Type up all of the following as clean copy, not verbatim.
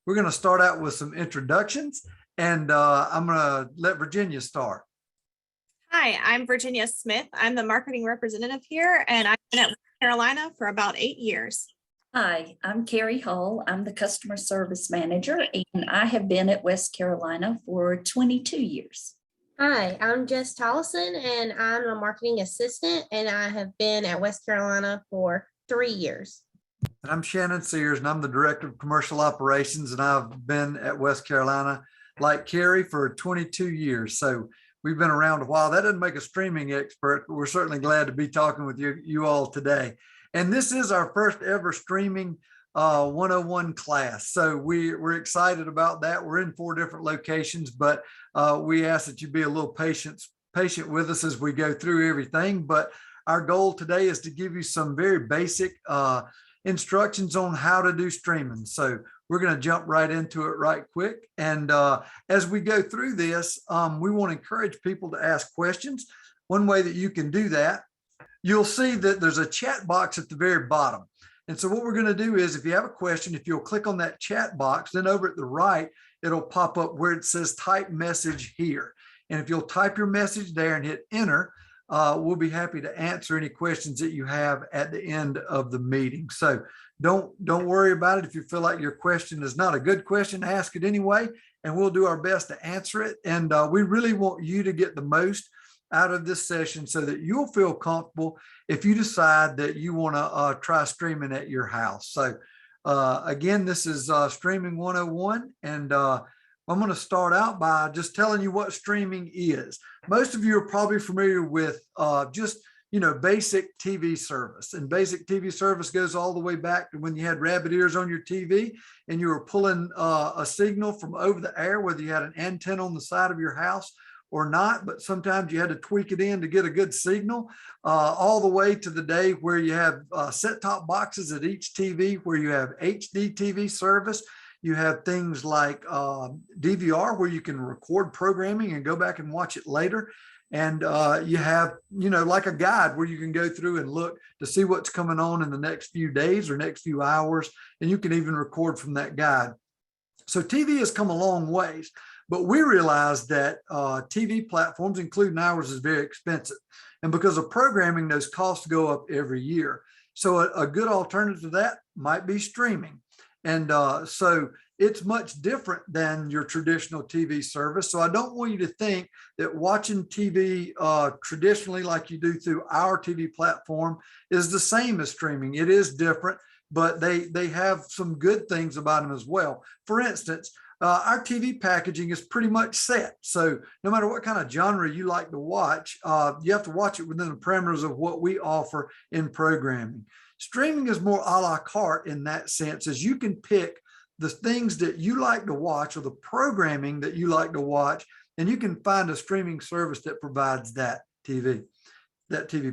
We're going to start out with some introductions, and I'm going to let Virginia start. Hi, I'm Virginia Smith. I'm the marketing representative here, and I've been at West Carolina for about 8 years. Hi, I'm Carrie Hull. I'm the customer service manager, and I have been at West Carolina for 22 years. Hi, I'm Jess Tollison, and I'm a marketing assistant, and I have been at West Carolina for 3 years. And I'm Shannon Sears, and I'm the director of commercial operations, and I've been at West Carolina, like Carrie, for 22 years. So we've been around a while. That doesn't make a streaming expert, but we're certainly glad to be talking with you all today. And this is our first ever streaming 101 class. So we're excited about that. We're in 4 different locations, but we ask that you be a little patient with us as we go through everything. But our goal today is to give you some very basic instructions on how to do streaming. So we're going to jump right into it right quick. And as we go through this, we want to encourage people to ask questions. One way that you can do that, you'll see that there's a chat box at the very bottom. And so what we're going to do is, if you have a question, if you'll click on that chat box, then over at the right, it'll pop up where it says type message here. And if you'll type your message there and hit enter, we'll be happy to answer any questions that you have at the end of the meeting. So don't worry about it. If you feel like your question is not a good question, ask it anyway, and we'll do our best to answer it. And we really want you to get the most out of this session so that you'll feel comfortable if you decide that you want to try streaming at your house. So again, this is Streaming 101, and I'm going to start out by just telling you what streaming is. Most of you are probably familiar with just, basic TV service. And basic TV service goes all the way back to when you had rabbit ears on your TV and you were pulling a signal from over the air, whether you had an antenna on the side of your house or not, but sometimes you had to tweak it in to get a good signal, all the way to the day where you have set-top boxes at each TV, where you have HD TV service. You have things like DVR, where you can record programming and go back and watch it later. And you have, like a guide where you can go through and look to see what's coming on in the next few days or next few hours. And you can even record from that guide. So TV has come a long ways, but we realize that TV platforms, including ours, is very expensive. And because of programming, those costs go up every year. So a good alternative to that might be streaming. And so it's much different than your traditional TV service. So I don't want you to think that watching TV traditionally, like you do through our TV platform, is the same as streaming. It is different, but they have some good things about them as well. For instance, our TV packaging is pretty much set. So no matter what kind of genre you like to watch, you have to watch it within the parameters of what we offer in programming. Streaming is more a la carte in that sense, as you can pick the things that you like to watch or the programming that you like to watch, and you can find a streaming service that provides that TV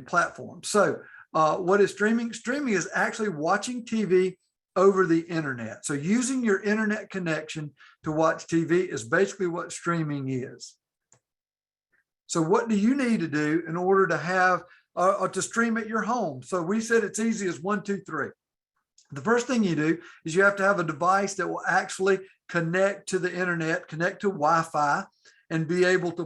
platform. So what is streaming? Streaming is actually watching TV over the internet. So using your internet connection to watch TV is basically what streaming is. So what do you need to do in order to have to stream at your home? So we said it's easy as 1, 2, 3. The first thing you do is you have to have a device that will actually connect to the internet, connect to Wi-Fi, and be able to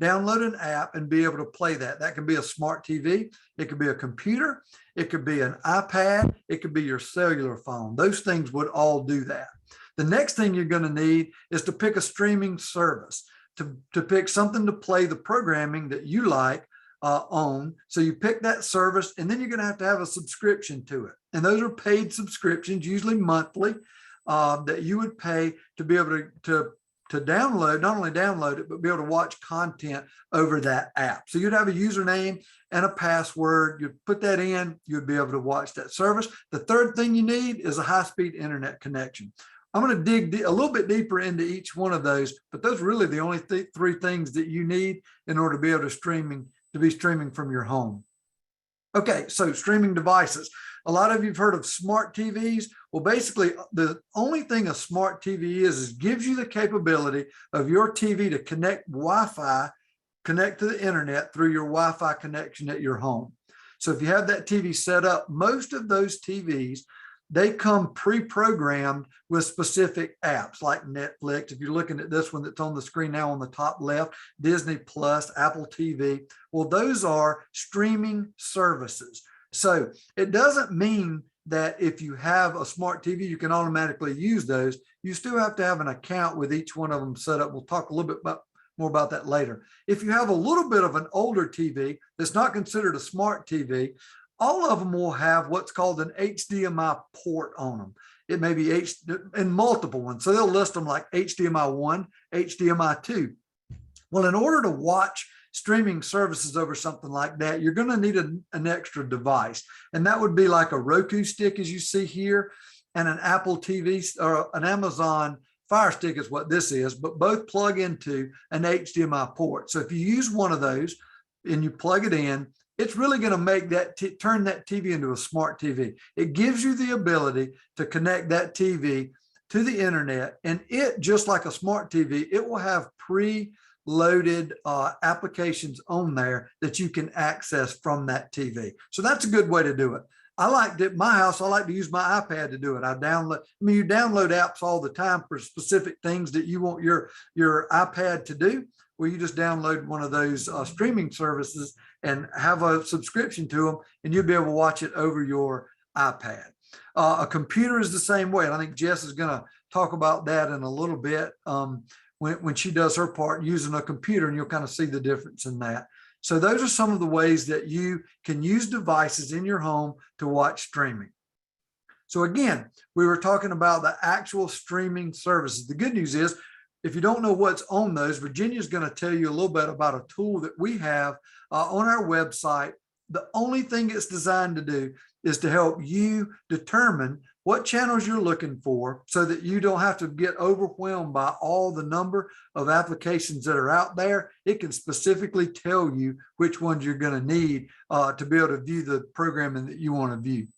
download an app and be able to play that. That can be a smart TV, it could be a computer, it could be an iPad, it could be your cellular phone. Those things would all do that. The next thing you're going to need is to pick a streaming service, to pick something to play the programming that you like on. So you pick that service, and then you're going to have a subscription to it. And those are paid subscriptions, usually monthly, that you would pay to be able to download, not only download it, but be able to watch content over that app. So you'd have a username and a password. You'd put that in, you'd be able to watch that service. The third thing you need is a high-speed internet connection. I'm going to dig a little bit deeper into each one of those, but those are really the only 3 things that you need in order to be able to be streaming from your home. Okay, so streaming devices. A lot of you've heard of smart TVs. Well, basically, the only thing a smart TV is gives you the capability of your TV to connect Wi-Fi, connect to the internet through your Wi-Fi connection at your home. So if you have that TV set up, most of those TVs they come pre-programmed with specific apps like Netflix. If you're looking at this one that's on the screen now on the top left, Disney Plus, Apple TV. Well, those are streaming services. So it doesn't mean that if you have a smart TV, you can automatically use those. You still have to have an account with each one of them set up. We'll talk a little bit more about that later. If you have a little bit of an older TV that's not considered a smart TV, all of them will have what's called an HDMI port on them. It may be and multiple ones. So they'll list them like HDMI 1, HDMI 2. Well, in order to watch streaming services over something like that, you're going to need an extra device. And that would be like a Roku stick, as you see here, and an Apple TV or an Amazon Fire Stick is what this is, but both plug into an HDMI port. So if you use one of those and you plug it in, it's really going to make that turn that TV into a smart TV. It gives you the ability to connect that TV to the internet, and it, just like a smart TV, it will have pre-loaded applications on there that you can access from that TV. So that's a good way to do it. I like at my house, I like to use my iPad to do it. You download apps all the time for specific things that you want your iPad to do. Well, you just download one of those streaming services and have a subscription to them, and you'll be able to watch it over your iPad. A computer is the same way. And I think Jess is going to talk about that in a little bit when she does her part using a computer, and you'll kind of see the difference in that. So those are some of the ways that you can use devices in your home to watch streaming. So again, we were talking about the actual streaming services. The good news is, if you don't know what's on those, Virginia's going to tell you a little bit about a tool that we have on our website. The only thing it's designed to do is to help you determine what channels you're looking for so that you don't have to get overwhelmed by all the number of applications that are out there. It can specifically tell you which ones you're going to need to be able to view the programming that you want to view.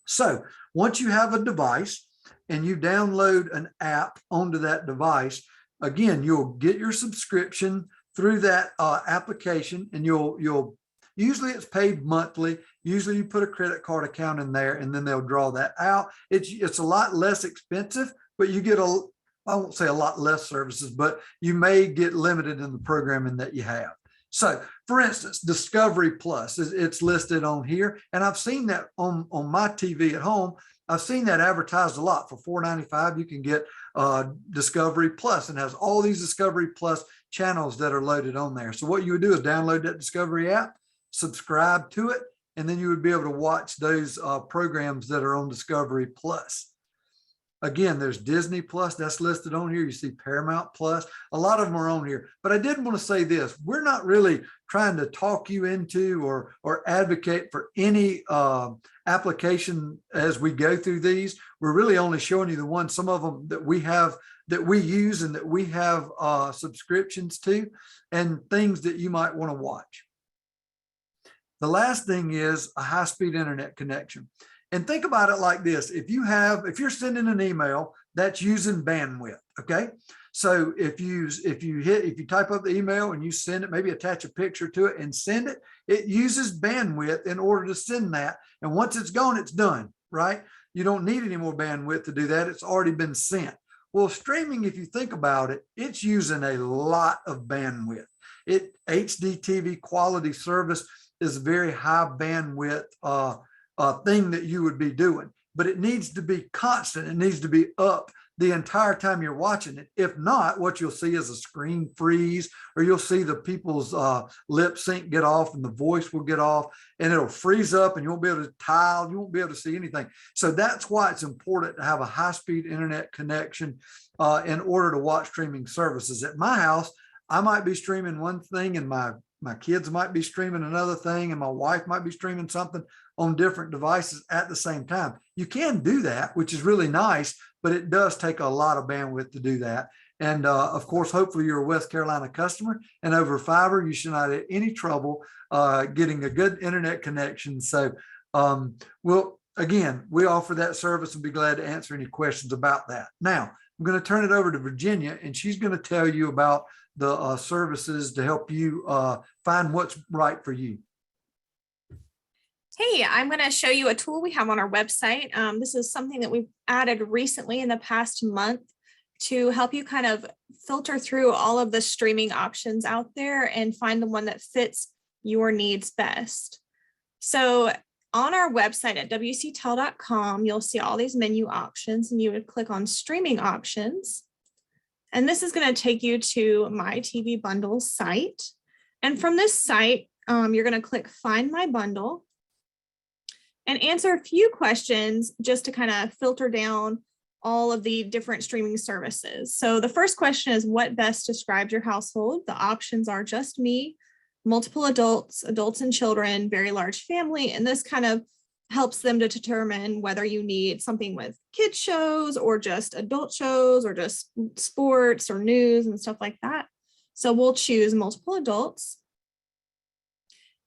So once you have a device and you download an app onto that device, again, you'll get your subscription through that application, and you'll usually it's paid monthly. Usually you put a credit card account in there, and then they'll draw that out. It's a lot less expensive, but you get I won't say a lot less services, but you may get limited in the programming that you have. So for instance, Discovery Plus, it's listed on here, and I've seen that on my TV at home. I've seen that advertised a lot. For $4.95, you can get Discovery Plus, and has all these Discovery Plus channels that are loaded on there. So what you would do is download that Discovery app, subscribe to it, and then you would be able to watch those programs that are on Discovery Plus. Again, there's Disney Plus that's listed on here. You see Paramount Plus. A lot of them are on here. But I did want to say this. We're not really trying to talk you into or advocate for any application as we go through these. We're really only showing you the ones, some of them that we have, that we use and that we have subscriptions to, and things that you might want to watch. The last thing is a high-speed internet connection. And think about it like this. If you're sending an email, that's using bandwidth, okay? So if you type up the email and you send it, maybe attach a picture to it and send it, it uses bandwidth in order to send that. And once it's gone, it's done, right? You don't need any more bandwidth to do that. It's already been sent. Well, streaming, if you think about it, it's using a lot of bandwidth. HD TV quality service is a very high bandwidth thing that you would be doing, but it needs to be constant. It needs to be up the entire time you're watching it. If not, what you'll see is a screen freeze, or you'll see the people's lip sync get off and the voice will get off, and it'll freeze up and you won't be able to tile. You won't be able to see anything. So that's why it's important to have a high-speed internet connection in order to watch streaming services. At my house, I might be streaming one thing, and my kids might be streaming another thing, and my wife might be streaming something on different devices at the same time. You can do that, which is really nice, but it does take a lot of bandwidth to do that. And of course, hopefully you're a West Carolina customer, and over fiber, you should not have any trouble getting a good internet connection. So we offer that service and be glad to answer any questions about that. Now, I'm going to turn it over to Virginia, and she's going to tell you about the services to help you find what's right for you. Hey, I'm going to show you a tool we have on our website. This is something that we've added recently in the past month to help you kind of filter through all of the streaming options out there and find the one that fits your needs best. So on our website at WCTEL.com, you'll see all these menu options, and you would click on streaming options. And this is going to take you to My TV Bundles site. And from this site, you're going to click Find My Bundle and answer a few questions just to kind of filter down all of the different streaming services. So the first question is, what best describes your household? The options are just me, multiple adults, adults and children, very large family, and this kind of helps them to determine whether you need something with kids shows or just adult shows or just sports or news and stuff like that. So we'll choose multiple adults.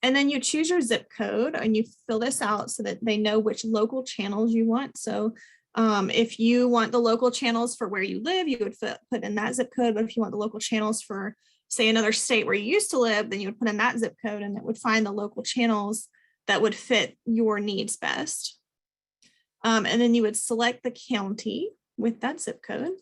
And then you choose your zip code and you fill this out so that they know which local channels you want. So if you want the local channels for where you live, you would put in that zip code. But if you want the local channels for, say, another state where you used to live, then you would put in that zip code and it would find the local channels that would fit your needs best. And then you would select the county with that zip code.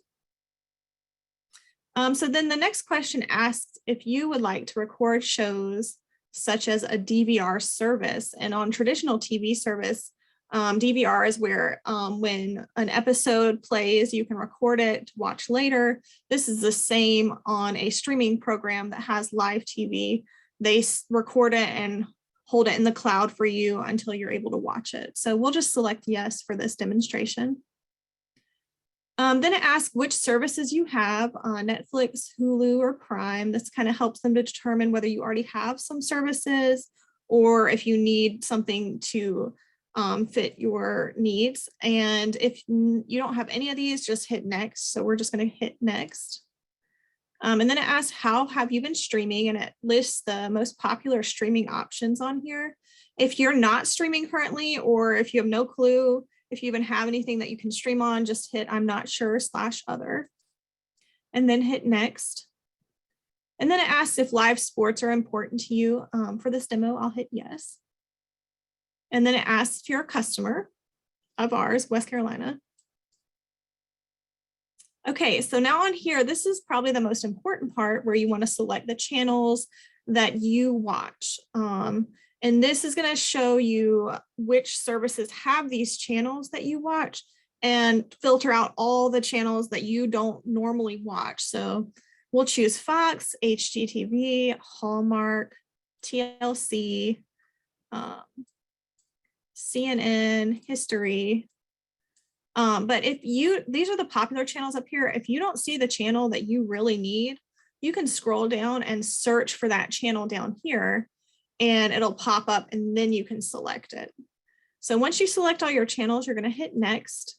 So then the next question asks if you would like to record shows such as a DVR service. And on traditional TV service, DVR is where when an episode plays, you can record it to watch later. This is the same on a streaming program that has live TV. They record it and hold it in the cloud for you until you're able to watch it. So we'll just select yes for this demonstration. Then it asks which services you have on Netflix, Hulu, or Prime. This kind of helps them to determine whether you already have some services or if you need something to fit your needs. And if you don't have any of these, just hit next. So we're just going to hit next. And then it asks, how have you been streaming? And it lists the most popular streaming options on here. If you're not streaming currently, or if you have no clue if you even have anything that you can stream on, just hit I'm not sure /other, and then hit next. And then it asks if live sports are important to you. For this demo, I'll hit yes. And then it asks if you're a customer of ours, West Carolina. Okay, so now on here, this is probably the most important part where you want to select the channels that you watch. And this is going to show you which services have these channels that you watch and filter out all the channels that you don't normally watch. So we'll choose Fox, HGTV, Hallmark, TLC, CNN, History. But these are the popular channels up here. If you don't see the channel that you really need, you can scroll down and search for that channel down here and it'll pop up and then you can select it. So once you select all your channels, you're going to hit next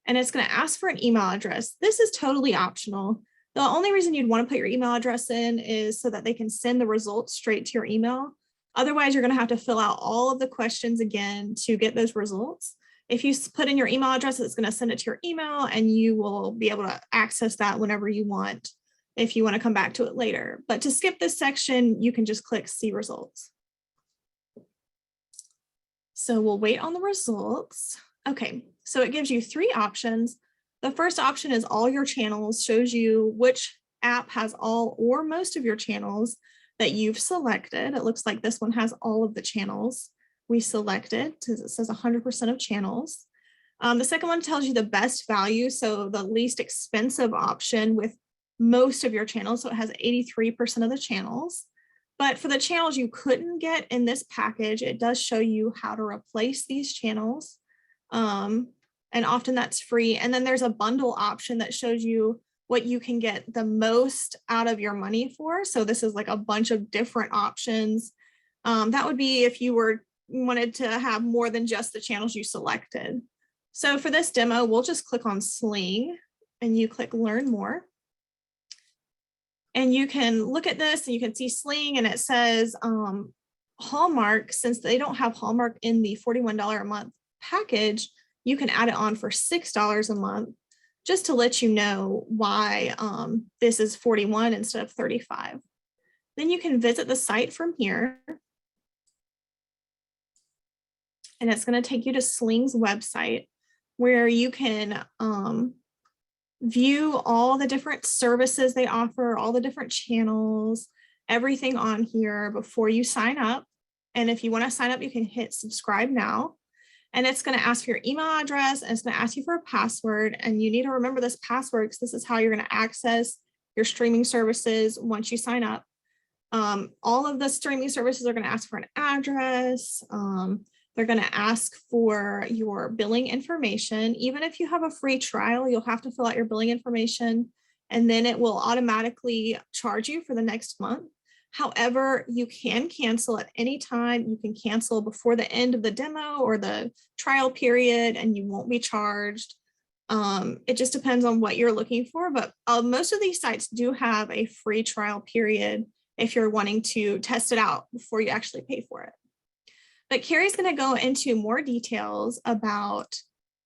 and it's going to ask for an email address. This is totally optional. The only reason you'd want to put your email address in is so that they can send the results straight to your email. Otherwise, you're going to have to fill out all of the questions again to get those results. If you put in your email address, it's going to send it to your email and you will be able to access that whenever you want if you want to come back to it later. But to skip this section, you can just click see results. So we'll wait on the results. Okay, so it gives you three options. The first option is all your channels, shows you which app has all or most of your channels that you've selected. It looks like this one has all of the channels we selected because it says 100% of channels. The second one tells you the best value, so the least expensive option with most of your channels. So it has 83% of the channels. But for the channels you couldn't get in this package, it does show you how to replace these channels. And often that's free. And then there's a bundle option that shows you what you can get the most out of your money for. So this is like a bunch of different options. That would be if you wanted to have more than just the channels you selected. So for this demo, we'll just click on Sling and you click Learn More. And you can look at this and you can see Sling and it says Hallmark, since they don't have Hallmark in the $41 a month package, you can add it on for $6 a month, just to let you know why this is 41 instead of 35. Then you can visit the site from here. and it's going to take you to Sling's website where you can view all the different services they offer, all the different channels, everything on here before you sign up. And if you want to sign up, you can hit subscribe now. And it's going to ask for your email address, and it's going to ask you for a password. And you need to remember this password because this is how you're going to access your streaming services once you sign up. All of the streaming services are going to ask for an address. They're going to ask for your billing information. Even if you have a free trial, you'll have to fill out your billing information, and then it will automatically charge you for the next month. However, you can cancel at any time. You can cancel before the end of the demo or the trial period, and you won't be charged. It just depends on what you're looking for, but most of these sites do have a free trial period if you're wanting to test it out before you actually pay for it. But Carrie's going to go into more details about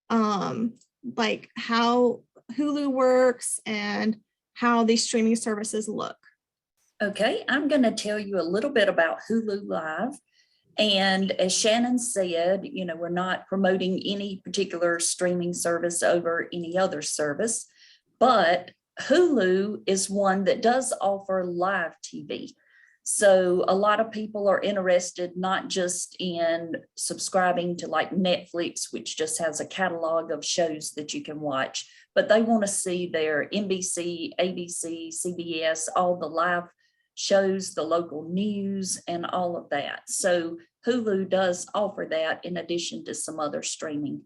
like how Hulu works and how these streaming services look. Okay, I'm going to tell you a little bit about Hulu Live. And as Shannon said, you know, we're not promoting any particular streaming service over any other service, but Hulu is one that does offer live TV. So a lot of people are interested not just in subscribing to like Netflix, which just has a catalog of shows that you can watch, but they want to see their NBC, ABC, CBS, all the live shows, the local news, and all of that. So Hulu does offer that in addition to some other streaming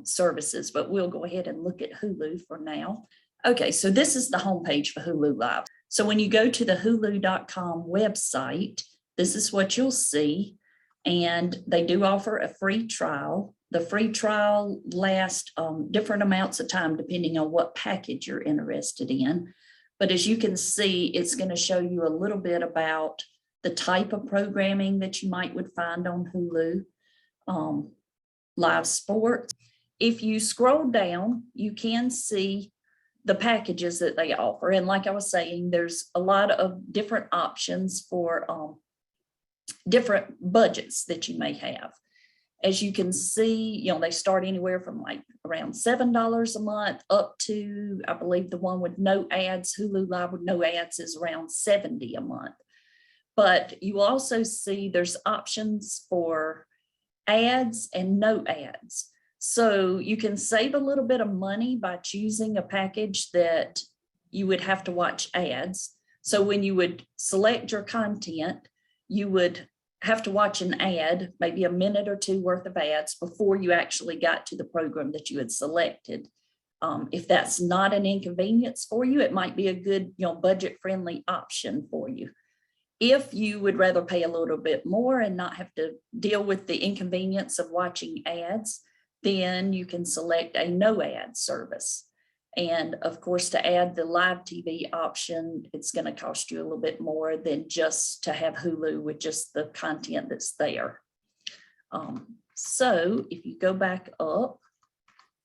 services, but we'll go ahead and look at Hulu for now. Okay, so this is the homepage for Hulu Live. So when you go to the hulu.com website, this is what you'll see. And they do offer a free trial. The free trial lasts different amounts of time depending on what package you're interested in. But as you can see, it's going to show you a little bit about the type of programming that you would find on Hulu, live sports. If you scroll down, you can see the packages that they offer. And like I was saying, there's a lot of different options for different budgets that you may have. As you can see, you know, they start anywhere from like around $7 a month up to, I believe the one with no ads, Hulu Live with no ads, is around $70 a month. But you also see there's options for ads and no ads. So you can save a little bit of money by choosing a package that you would have to watch ads. So when you would select your content, you would have to watch an ad, maybe a minute or two worth of ads before you actually got to the program that you had selected. If that's not an inconvenience for you, it might be a good, you know, budget-friendly option for you. If you would rather pay a little bit more and not have to deal with the inconvenience of watching ads, then you can select a no ad service. And of course, to add the live TV option, it's going to cost you a little bit more than just to have Hulu with just the content that's there. So if you go back up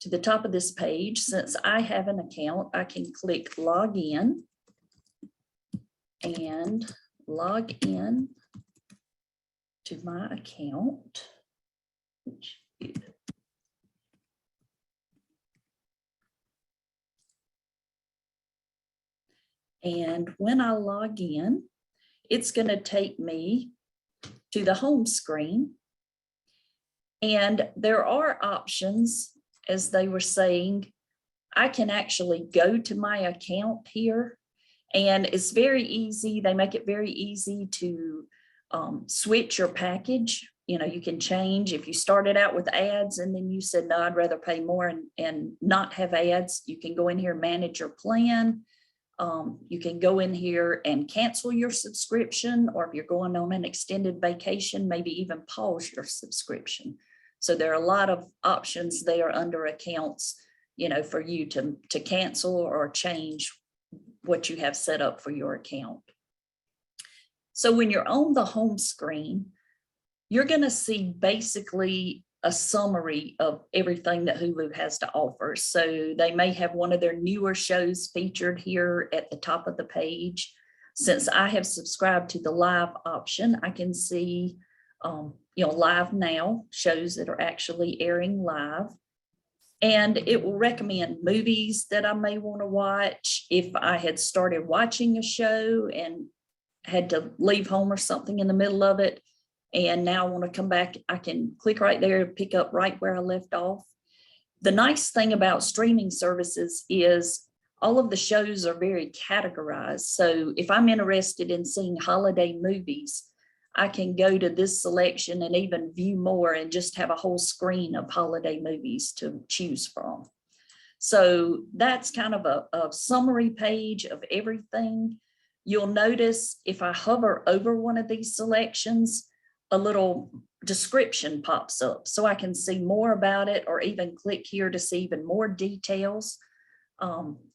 to the top of this page, since I have an account, I can click log in and log in to my account. And when I log in, it's going to take me to the home screen. And there are options, as they were saying. I can actually go to my account here, and it's very easy. They make it very easy to switch your package. You know, you can change. If you started out with ads and then you said, no, I'd rather pay more and not have ads, you can go in here and manage your plan. You can go in here and cancel your subscription, or if you're going on an extended vacation, maybe even pause your subscription. So there are a lot of options there under accounts, you know, for you to cancel or change what you have set up for your account. So when you're on the home screen, you're going to see basically a summary of everything that Hulu has to offer. So they may have one of their newer shows featured here at the top of the page. Since I have subscribed to the live option, I can see, live now, shows that are actually airing live. And it will recommend movies that I may want to watch. If I had started watching a show and had to leave home or something in the middle of it, and now I want to come back, I can click right there and pick up right where I left off. The nice thing about streaming services is all of the shows are very categorized. So if I'm interested in seeing holiday movies, I can go to this selection and even view more and just have a whole screen of holiday movies to choose from. So that's kind of a summary page of everything. You'll notice if I hover over one of these selections, a little description pops up so I can see more about it, or even click here to see even more details.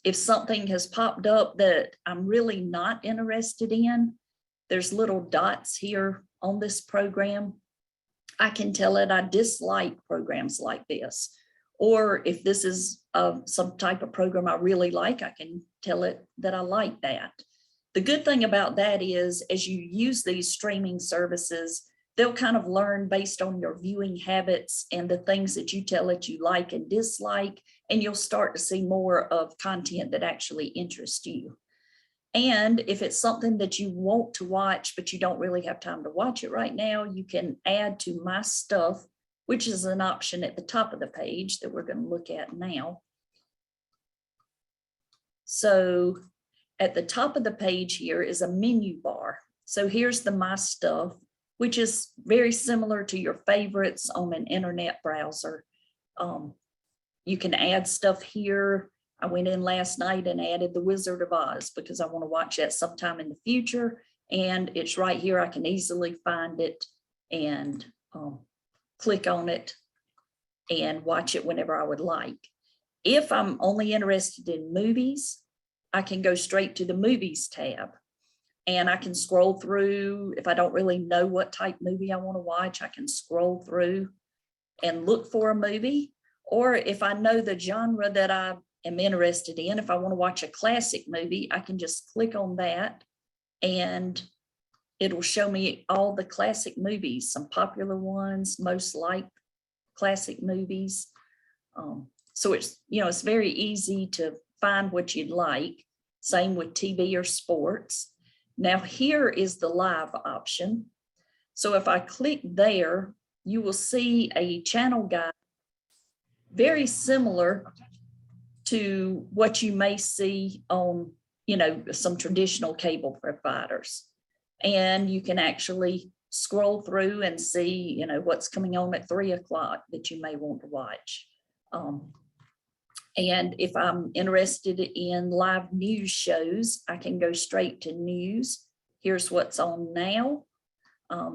If something has popped up that I'm really not interested in, there's little dots here on this program. I can tell it I dislike programs like this. Or if this is some type of program I really like, I can tell it that I like that. The good thing about that is, as you use these streaming services, they'll kind of learn based on your viewing habits and the things that you tell it you like and dislike, and you'll start to see more of content that actually interests you. And if it's something that you want to watch, but you don't really have time to watch it right now, you can add to My Stuff, which is an option at the top of the page that we're going to look at now. So at the top of the page here is a menu bar. So here's the My Stuff, which is very similar to your favorites on an internet browser. You can add stuff here. I went in last night and added The Wizard of Oz because I want to watch that sometime in the future. And it's right here. I can easily find it and click on it and watch it whenever I would like. If I'm only interested in movies, I can go straight to the Movies tab. And I can scroll through. If I don't really know what type movie I want to watch, I can scroll through and look for a movie. Or if I know the genre that I am interested in, if I want to watch a classic movie, I can just click on that and it'll show me all the classic movies, some popular ones, most liked classic movies. So it's, it's very easy to find what you'd like. Same with TV or sports. Now here is the live option. So if I click there, you will see a channel guide very similar to what you may see on, some traditional cable providers. And you can actually scroll through and see, what's coming on at 3 o'clock that you may want to watch. And if I'm interested in live news shows, I can go straight to news. Here's what's on now.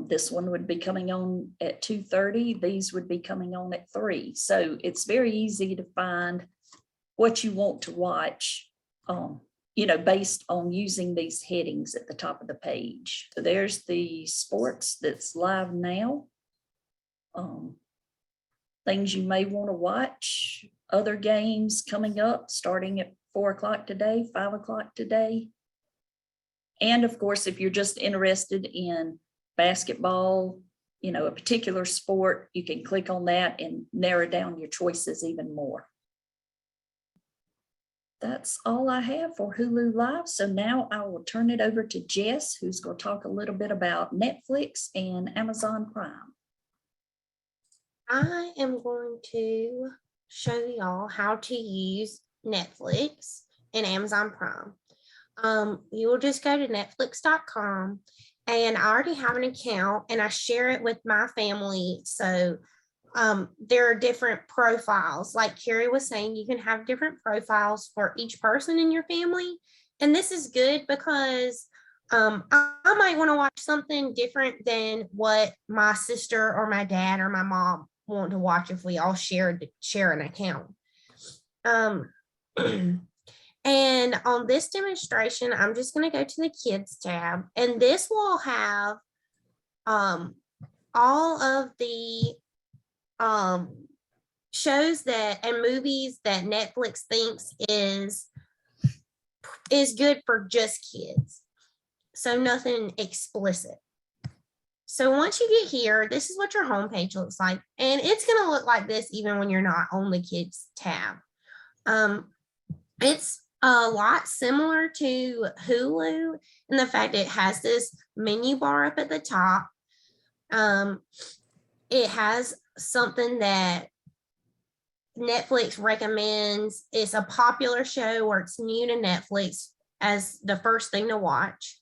This one would be coming on at 2:30. These would be coming on at 3. So it's very easy to find what you want to watch, based on using these headings at the top of the page. So there's the sports that's live now. Things you may want to watch, other games coming up starting at 4 o'clock today, 5 o'clock today. And of course, if you're just interested in basketball, a particular sport, you can click on that and narrow down your choices even more. That's all I have for Hulu Live. So now I will turn it over to Jess, who's going to talk a little bit about Netflix and Amazon Prime. I am going to show y'all how to use Netflix and Amazon Prime. You will just go to netflix.com, and I already have an account and I share it with my family. So there are different profiles. Like Carrie was saying, you can have different profiles for each person in your family. And this is good because I might want to watch something different than what my sister or my dad or my mom want to watch if we all share an account. And on this demonstration, I'm just going to go to the kids tab, and this will have all of the shows that and movies that Netflix thinks is good for just kids. So nothing explicit. So once you get here, this is what your homepage looks like. And it's going to look like this even when you're not on the kids tab. It's a lot similar to Hulu in the fact it has this menu bar up at the top. It has something that Netflix recommends. It's a popular show or it's new to Netflix as the first thing to watch.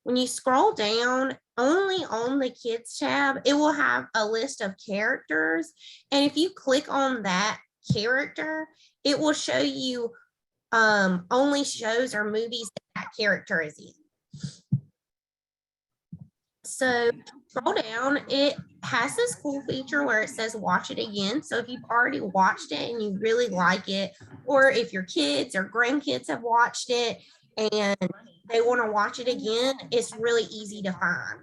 When you scroll down, only on the kids tab, it will have a list of characters. And if you click on that character, it will show you only shows or movies that character is in. So scroll down, it has this cool feature where it says watch it again. So if you've already watched it and you really like it, or if your kids or grandkids have watched it and they want to watch it again, it's really easy to find.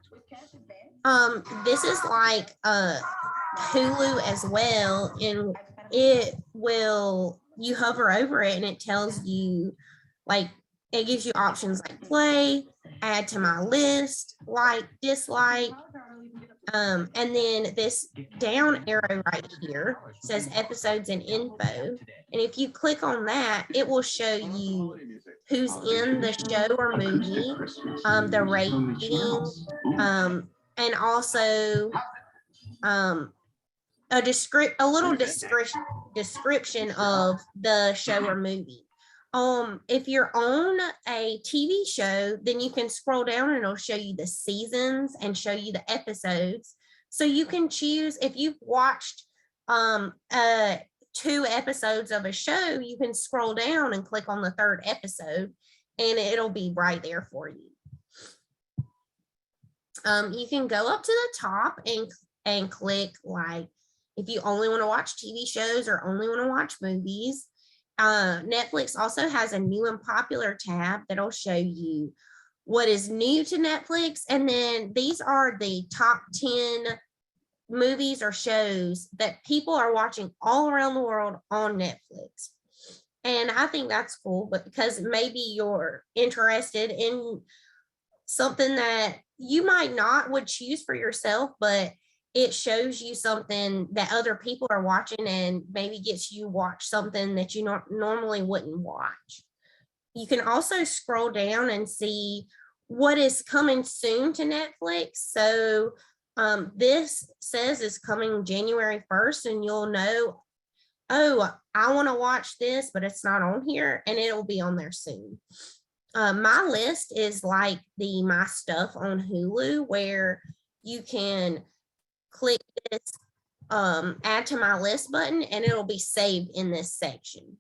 This is like Hulu as well, and it will, you hover over it and it tells you, like, it gives you options like play, add to my list, like, dislike, and then this down arrow right here says episodes and info. And if you click on that, it will show you who's in the show or movie, the rating, and also a little description of the show or movie. If you're on a TV show, then you can scroll down and it'll show you the seasons and show you the episodes. So you can choose, if you've watched 2 episodes of a show, you can scroll down and click on the 3rd episode and it'll be right there for you. You can go up to the top and click, like, if you only want to watch TV shows or only want to watch movies. Netflix also has a new and popular tab that'll show you what is new to Netflix. And then these are the top 10 movies or shows that people are watching all around the world on Netflix. And I think that's cool, but because maybe you're interested in something that you might not would choose for yourself, but it shows you something that other people are watching and maybe gets you watch something that you normally wouldn't watch. You can also scroll down and see what is coming soon to Netflix. So this says it's coming January 1st, and you'll know, oh, I want to watch this, but it's not on here, and it'll be on there soon. My list is like the My Stuff on Hulu, where you can click this add to my list button and it'll be saved in this section.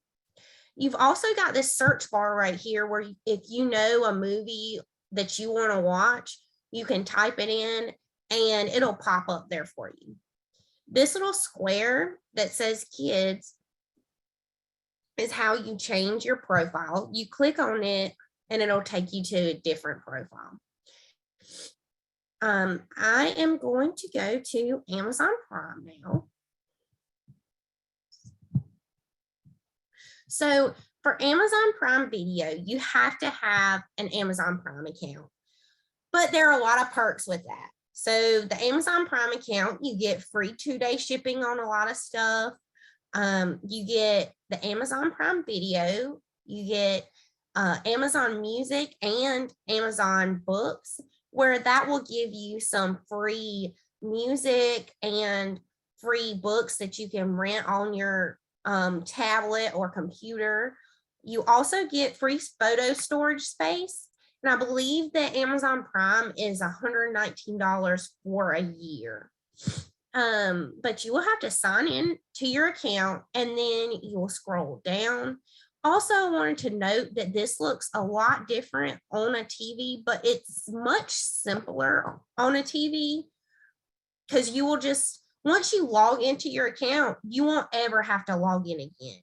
You've also got this search bar right here where if you know a movie that you want to watch, you can type it in and it'll pop up there for you. This little square that says kids is how you change your profile. You click on it and it'll take you to a different profile. I am going to go to Amazon Prime now. So for Amazon Prime Video, you have to have an Amazon Prime account, but there are a lot of perks with that. So the Amazon Prime account, you get free 2-day shipping on a lot of stuff. You get the Amazon Prime Video, you get Amazon Music and Amazon Books, where that will give you some free music and free books that you can rent on your tablet or computer. You also get free photo storage space. And I believe that Amazon Prime is $119 for a year. But you will have to sign in to your account and then you will scroll down. Also, I wanted to note that this looks a lot different on a TV, but it's much simpler on a TV because you will just, once you log into your account, you won't ever have to log in again.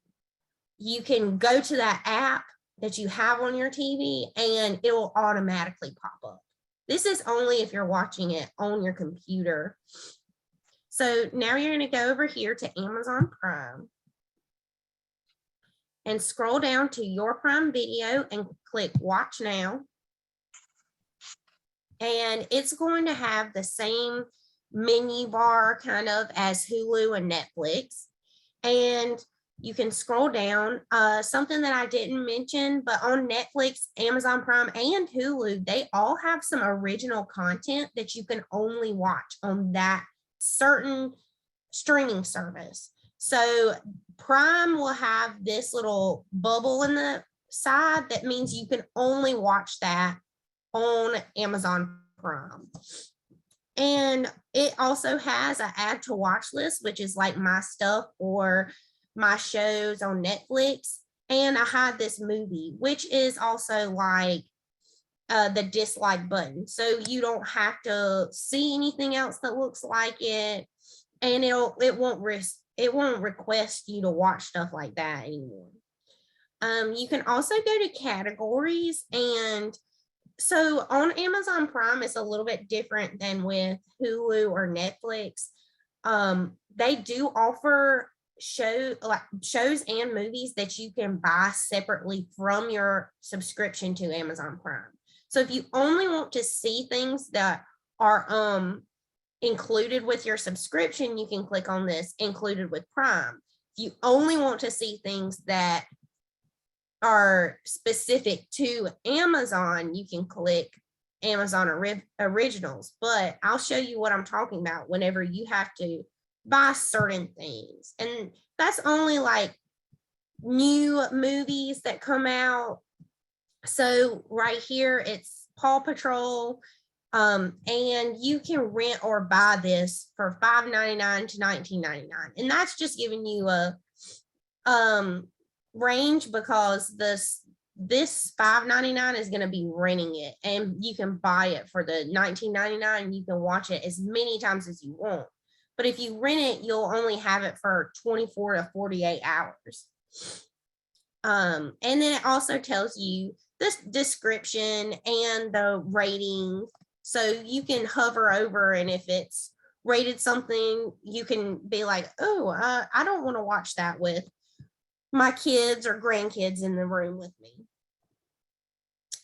You can go to that app that you have on your TV and it will automatically pop up. This is only if you're watching it on your computer. So now you're going to go over here to Amazon Prime and scroll down to your Prime Video and click Watch Now. and it's going to have the same menu bar kind of as Hulu and Netflix. And you can scroll down. Something that I didn't mention, but on Netflix, Amazon Prime, and Hulu, they all have some original content that you can only watch on that certain streaming service. So Prime will have this little bubble in the side that means you can only watch that on Amazon Prime. And it also has an add to watch list, which is like my stuff or my shows on Netflix. And I had this movie, which is also like the dislike button. So you don't have to see anything else that looks like it. And it won't request you to watch stuff like that anymore. You can also go to categories, and so on Amazon Prime, it's a little bit different than with Hulu or Netflix. They do offer shows and movies that you can buy separately from your subscription to Amazon Prime. So if you only want to see things that are included with your subscription, you can click on this included with Prime. If you only want to see things that are specific to Amazon, you can click Amazon Originals. But I'll show you what I'm talking about whenever you have to buy certain things. And that's only like new movies that come out. So right here, it's Paw Patrol. And you can rent or buy this for $5.99 to $19.99. And that's just giving you a range, because this $5.99 is going to be renting it, and you can buy it for the $19.99. You can watch it as many times as you want. But if you rent it, you'll only have it for 24 to 48 hours. And then it also tells you this description and the rating. So you can hover over, and if it's rated something, you can be like, oh, I don't want to watch that with my kids or grandkids in the room with me.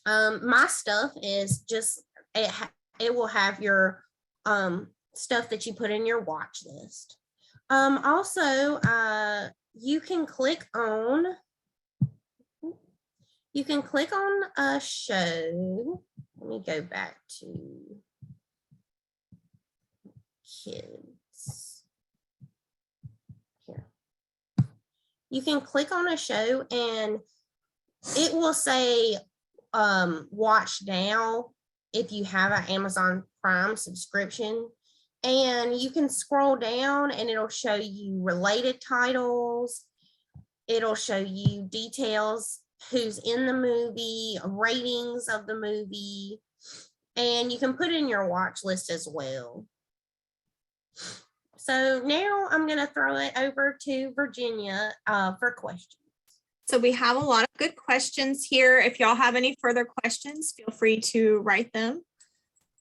My stuff is just, it will have your stuff that you put in your watch list. Also, you can click on a show. Let me go back to kids. Here. You can click on a show and it will say watch now if you have an Amazon Prime subscription. And you can scroll down and it'll show you related titles. It'll show you details, who's in the movie, ratings of the movie, and you can put in your watch list as well. So now I'm going to throw it over to Virginia for questions. So we have a lot of good questions here. If y'all have any further questions, feel free to write them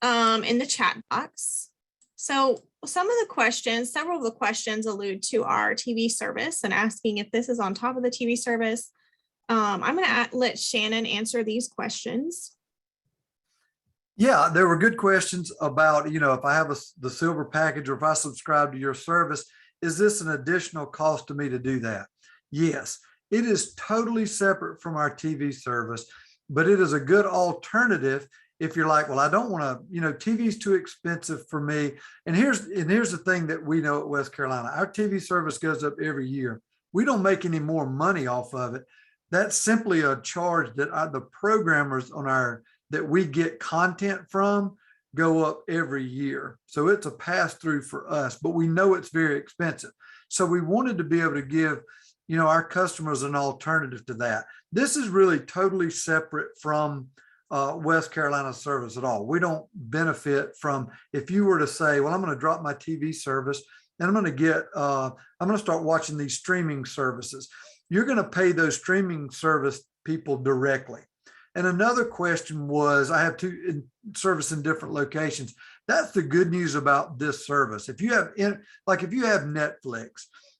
in the chat box. So several of the questions allude to our TV service and asking if this is on top of the TV service. I'm going to let Shannon answer these questions. Yeah, there were good questions about, if I have the silver package or if I subscribe to your service, is this an additional cost to me to do that? Yes, it is totally separate from our TV service, but it is a good alternative if you're like, well, I don't want to, TV's too expensive for me. And here's the thing that we know at West Carolina, our TV service goes up every year. We don't make any more money off of it. That's simply a charge that the programmers that we get content from go up every year. So it's a pass through for us, but we know it's very expensive. So we wanted to be able to give, our customers an alternative to that. This is really totally separate from West Carolina service at all. We don't benefit from, if you were to say, well, I'm going to drop my TV service and I'm going to start watching these streaming services. You're going to pay those streaming service people directly. And another question was, I have two service in different locations. That's the good news about this service. If you have Netflix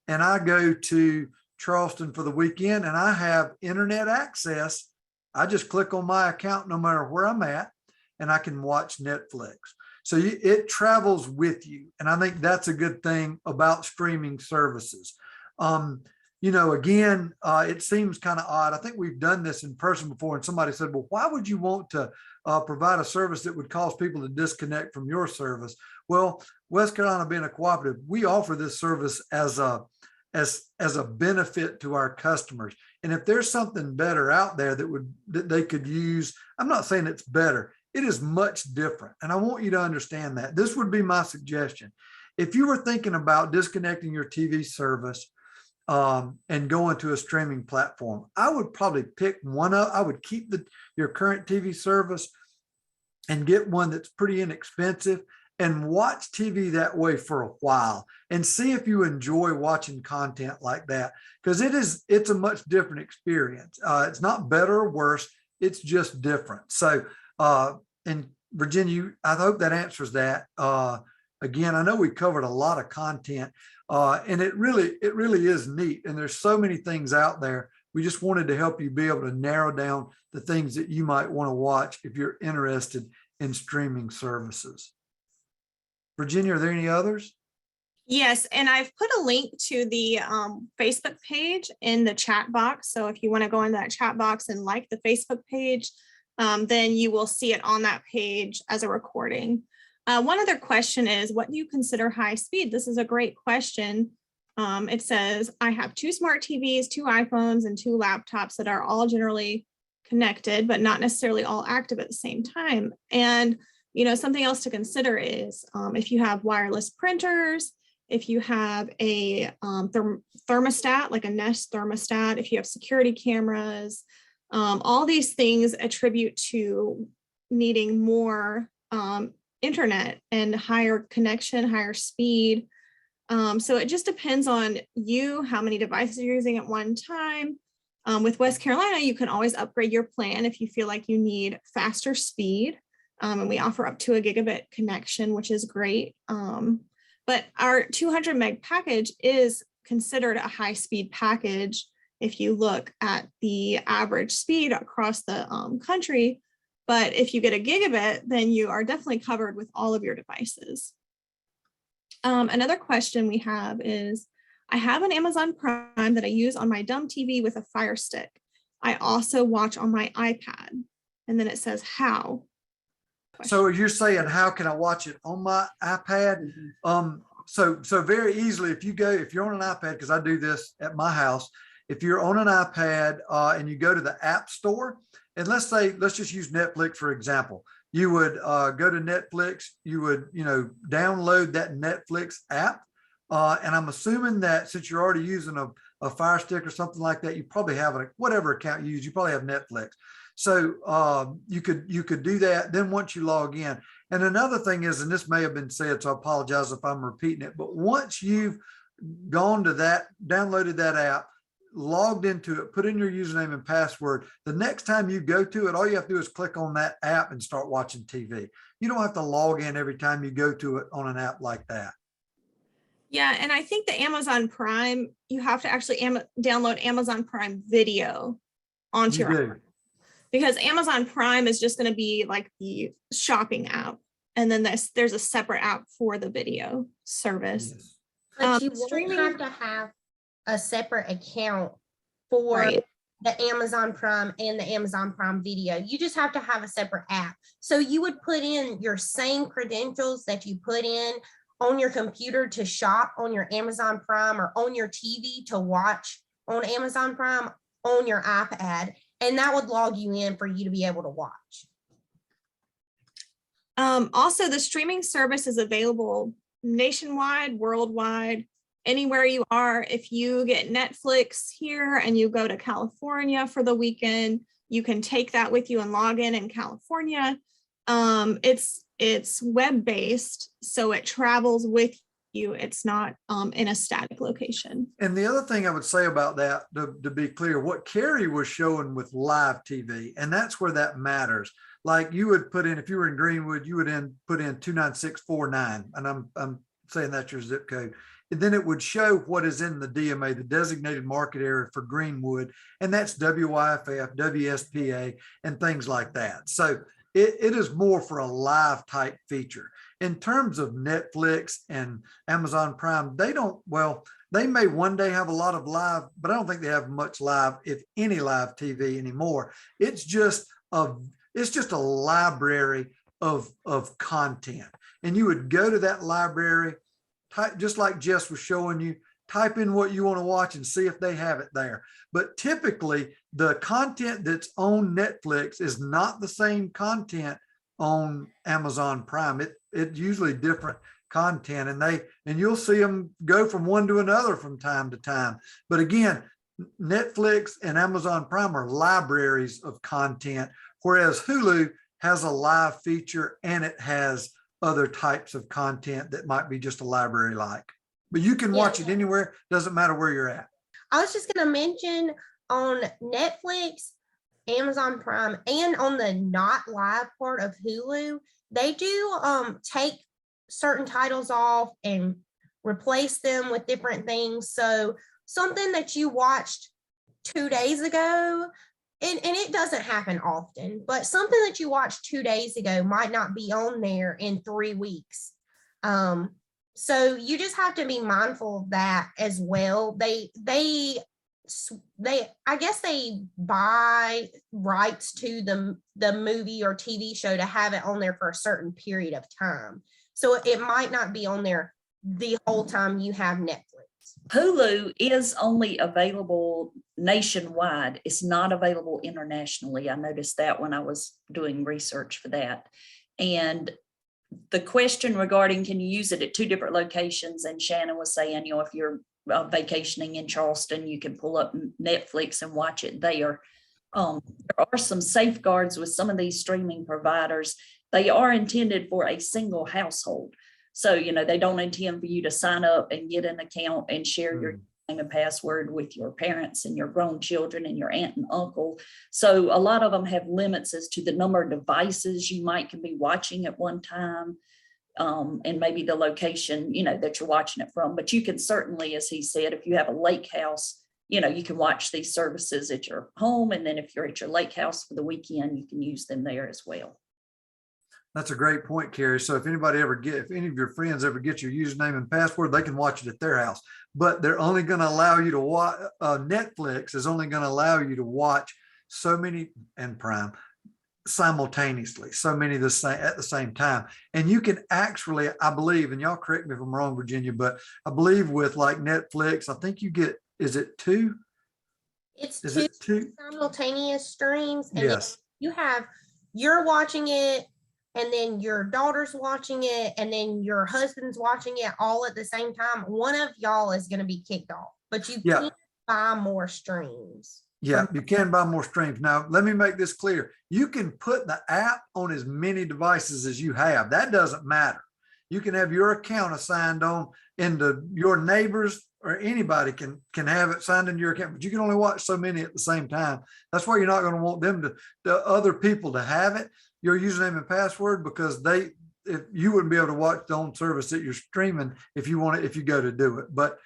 and I go to Charleston for the weekend and I have internet access, I just click on my account no matter where I'm at, and I can watch Netflix. So it travels with you. And I think that's a good thing about streaming services. Again, it seems kind of odd. I think we've done this in person before, and somebody said, well, why would you want to provide a service that would cause people to disconnect from your service? Well, West Carolina being a cooperative, we offer this service as a benefit to our customers. And if there's something better out there that they could use, I'm not saying it's better. It is much different. And I want you to understand that. This would be my suggestion. If you were thinking about disconnecting your TV service and going to a streaming platform, I would probably pick one up. I would keep your current TV service and get one that's pretty inexpensive and watch TV that way for a while and see if you enjoy watching content like that, because it's a much different experience. It's not better or worse. It's just different. So, and Virginia, I hope that answers that. Again, I know we covered a lot of content, and it really is neat. And there's so many things out there. We just wanted to help you be able to narrow down the things that you might want to watch if you're interested in streaming services. Virginia, are there any others? Yes, and I've put a link to the Facebook page in the chat box. So if you want to go into that chat box and like the Facebook page, then you will see it on that page as a recording. One other question is, what do you consider high speed? This is a great question. It says, I have 2 smart TVs, 2 iPhones, and 2 laptops that are all generally connected, but not necessarily all active at the same time. And something else to consider is if you have wireless printers, if you have a thermostat, like a Nest thermostat, if you have security cameras, all these things attribute to needing more internet and higher connection, higher speed. So it just depends on you, how many devices you're using at one time. With West Carolina, you can always upgrade your plan if you feel like you need faster speed. And we offer up to a gigabit connection, which is great. But our 200 meg package is considered a high speed package if you look at the average speed across the country. But if you get a gigabit, then you are definitely covered with all of your devices. Another question we have is, I have an Amazon Prime that I use on my dumb TV with a Fire Stick. I also watch on my iPad. And then it says, how? So you're saying, how can I watch it on my iPad? So very easily, if you're on an iPad, because I do this at my house, if you're on an iPad and you go to the App Store, and let's just use Netflix, for example, you would go to Netflix, you would, download that Netflix app. And I'm assuming that since you're already using a Fire Stick or something like that, you probably have whatever account you use, you probably have Netflix. So you could do that. Then once you log in, and another thing is, and this may have been said, so I apologize if I'm repeating it, but once you've gone to that, downloaded that app, logged into it, put in your username and password, the next time you go to it, all you have to do is click on that app and start watching TV. You don't have to log in every time you go to it on an app like that. Yeah, and I think the Amazon Prime, you have to actually download Amazon Prime Video onto your phone. Because Amazon Prime is just going to be like the shopping app. And then there's a separate app for the video service. Yes. But you streaming won't have to have a separate account for the Amazon Prime and the Amazon Prime Video. You just have to have a separate app. So you would put in your same credentials that you put in on your computer to shop on your Amazon Prime, or on your TV to watch on Amazon Prime on your iPad, and that would log you in for you to be able to watch. Also, the streaming service is available nationwide, worldwide, anywhere you are. If you get Netflix here and you go to California for the weekend, you can take that with you and log in California. It's web-based, so it travels with you. It's not in a static location. And the other thing I would say about that, to be clear, what Carrie was showing with live TV, and that's where that matters. Like you would put in, if you were in Greenwood, you would put in 29649, and I'm saying that's your zip code. And then it would show what is in the DMA, the designated market area for Greenwood, and that's WYFF, WSPA, and things like that. So it is more for a live type feature. In terms of Netflix and Amazon Prime, they may one day have a lot of live, but I don't think they have much live, if any live TV anymore. It's just a library of content. And you would go to that library, type, just like Jess was showing you, type in what you want to watch and see if they have it there. But typically the content that's on Netflix is not the same content on Amazon Prime. It's usually different content, and you'll see them go from one to another from time to time. But again, Netflix and Amazon Prime are libraries of content, whereas Hulu has a live feature and it has other types of content that might be just a library like. But you can watch it anywhere, doesn't matter where you're at. I was just going to mention on Netflix, Amazon Prime, and on the not live part of Hulu, they do take certain titles off and replace them with different things. So something that you watched 2 days ago, and it doesn't happen often, but something that you watched 2 days ago might not be on there in 3 weeks. So you just have to be mindful of that as well. I guess they buy rights to the movie or TV show to have it on there for a certain period of time. So it might not be on there the whole time you have Netflix. Hulu is only available nationwide. It's not available internationally. I noticed that when I was doing research for that. And the question regarding can you use it at 2 different locations, and Shannon was saying, if you're vacationing in Charleston, you can pull up Netflix and watch it there. There are some safeguards with some of these streaming providers. They are intended for a single household. So, they don't intend for you to sign up and get an account and share your name and password with your parents and your grown children and your aunt and uncle. So a lot of them have limits as to the number of devices you can be watching at one time, and maybe the location, that you're watching it from. But you can certainly, as he said, if you have a lake house, you can watch these services at your home. And then if you're at your lake house for the weekend, you can use them there as well. That's a great point, Carrie. So if any of your friends ever get your username and password, they can watch it at their house. But they're only going to allow you to watch. Netflix is only going to allow you to watch so many, and Prime, simultaneously, so many at the same time. And you can actually, I believe, and y'all correct me if I'm wrong, Virginia, but I believe with like Netflix, I think you get, is it 2? It's Is 2 it 2 simultaneous streams. And yes. you're watching it, and then your daughter's watching it, and then your husband's watching it all at the same time. One of y'all is going to be kicked off, but you can't buy more streams. Yeah, you can buy more streams. Now, let me make this clear. You can put the app on as many devices as you have. That doesn't matter. You can have your account assigned on into your neighbors, or anybody can have it signed into your account, but you can only watch so many at the same time. That's why you're not going to want them the other people to have it, your username and password, because if you wouldn't be able to watch the own service that you're streaming if you go to do it. But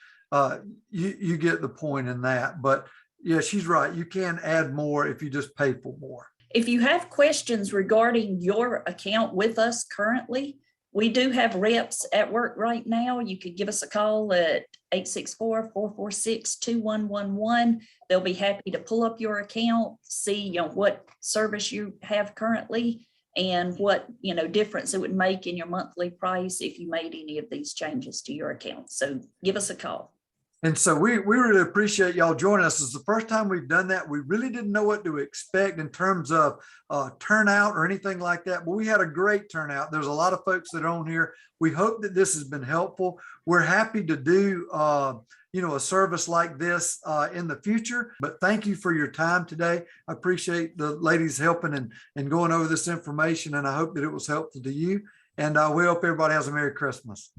you get the point in that. But yeah, she's right. You can add more if you just pay for more. If you have questions regarding your account with us currently, we do have reps at work right now. You could give us a call at 864-446-2111. They'll be happy to pull up your account, see what service you have currently, and what difference it would make in your monthly price if you made any of these changes to your account. So give us a call. And so we really appreciate y'all joining us. It's the first time we've done that. We really didn't know what to expect in terms of turnout or anything like that, but we had a great turnout. There's a lot of folks that are on here. We hope that this has been helpful. We're happy to do a service like this in the future, but thank you for your time today. I appreciate the ladies helping and going over this information, and I hope that it was helpful to you. And we hope everybody has a Merry Christmas.